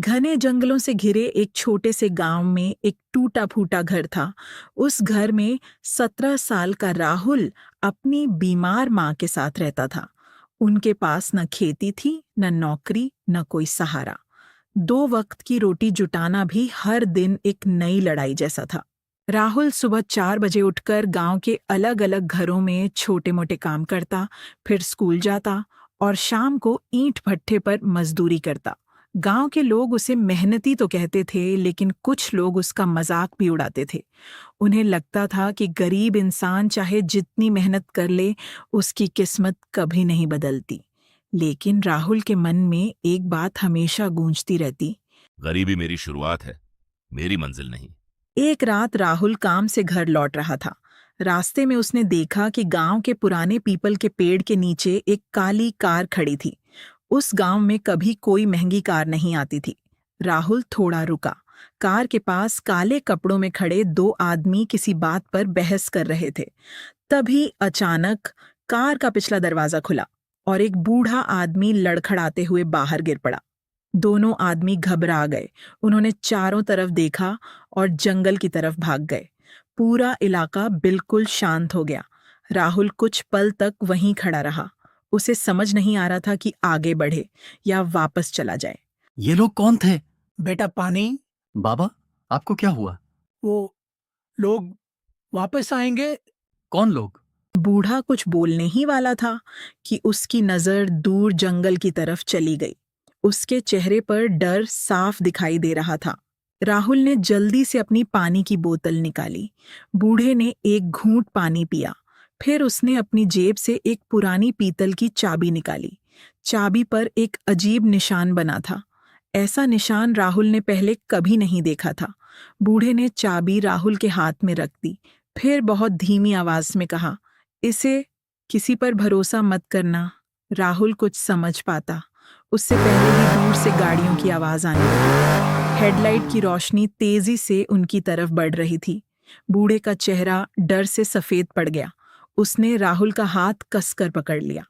घने जंगलों से घिरे एक छोटे से गांव में एक टूटा फूटा घर था। उस घर में 17 साल का राहुल अपनी बीमार माँ के साथ रहता था। उनके पास न खेती थी, न नौकरी, न कोई सहारा। 2 वक्त की रोटी जुटाना भी हर दिन एक नई लड़ाई जैसा था। राहुल सुबह 4 बजे उठकर गांव के अलग अलग घरों में छोटे मोटे काम करता, फिर स्कूल जाता और शाम को ईंट भट्ठे पर मजदूरी करता। गांव के लोग उसे मेहनती तो कहते थे, लेकिन कुछ लोग उसका मजाक भी उड़ाते थे। उन्हें लगता था कि गरीब इंसान चाहे जितनी मेहनत कर ले, उसकी किस्मत कभी नहीं बदलती। लेकिन राहुल के मन में एक बात हमेशा गूंजती रहती। गरीबी मेरी शुरुआत है, मेरी मंजिल नहीं। एक रात राहुल काम से घर लौट रहा था। रास्ते में उसने देखा कि गांव के पुराने पीपल के पेड़ के नीचे एक काली कार खड़ी थी। उस गांव में कभी कोई महंगी कार नहीं आती थी। राहुल थोड़ा रुका। कार के पास काले कपड़ों में खड़े 2 आदमी किसी बात पर बहस कर रहे थे। तभी अचानक कार का पिछला दरवाजा खुला और एक बूढ़ा आदमी लड़खड़ाते हुए बाहर गिर पड़ा। दोनों आदमी घबरा गए। उन्होंने चारों तरफ देखा और जंगल की तरफ भाग गए। पूरा इलाका बिल्कुल शांत हो गया। राहुल कुछ पल तक वहीं खड़ा रहा। उसे समझ नहीं आ रहा था कि आगे बढ़े या वापस चला जाए। ये लोग कौन थे? बेटा पानी। बाबा, आपको क्या हुआ? वो लोग वापस आएंगे। कौन लोग? बूढ़ा कुछ बोलने ही वाला था कि उसकी नजर दूर जंगल की तरफ चली गई। उसके चेहरे पर डर साफ दिखाई दे रहा था। राहुल ने जल्दी से अपनी पानी की बोतल निकाली। बूढ़े ने एक घूंट पानी पिया। फिर उसने अपनी जेब से एक पुरानी पीतल की चाबी निकाली। चाबी पर एक अजीब निशान बना था। ऐसा निशान राहुल ने पहले कभी नहीं देखा था। बूढ़े ने चाबी राहुल के हाथ में रख दी। फिर बहुत धीमी आवाज में कहा, इसे किसी पर भरोसा मत करना। राहुल कुछ समझ पाता उससे पहले ही दूर से गाड़ियों की आवाज आने लगी। हेडलाइट की रोशनी तेजी से उनकी तरफ बढ़ रही थी। बूढ़े का चेहरा डर से सफेद पड़ गया। उसने राहुल का हाथ कसकर पकड़ लिया।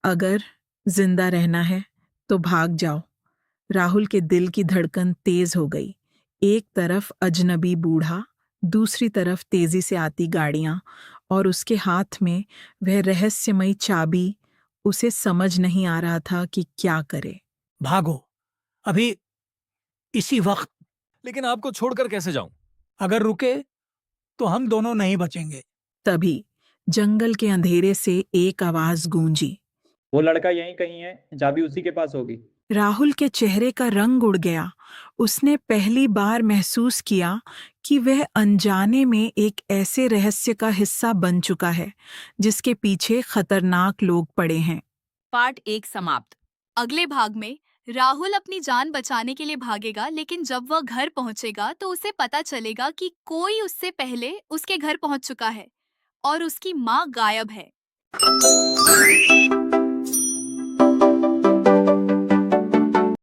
अगर जिंदा रहना है तो भाग जाओ। राहुल के दिल की धड़कन तेज हो गई। एक तरफ अजनबी बूढ़ा, दूसरी तरफ तेजी से आती गाड़ियां और उसके हाथ में वह रहस्यमयी चाबी। उसे समझ नहीं आ रहा था कि क्या करे। भागो अभी, इसी वक्त। लेकिन आपको छोड़कर कैसे जाऊं? अगर रुके तो हम दोनों नहीं बचेंगे। तभी जंगल के अंधेरे से एक आवाज गूंजी। वो लड़का यहीं कहीं है, चाबी उसी के पास होगी। राहुल के चेहरे का रंग उड़ गया। उसने पहली बार महसूस किया कि वह अनजाने में एक ऐसे रहस्य का हिस्सा बन चुका है जिसके पीछे खतरनाक लोग पड़े हैं। पार्ट 1 समाप्त। अगले भाग में राहुल अपनी जान बचाने के लिए भागेगा, लेकिन जब वह घर पहुंचेगा तो उसे पता चलेगा कि कोई उससे पहले उसके घर पहुंच चुका है और उसकी मां गायब है।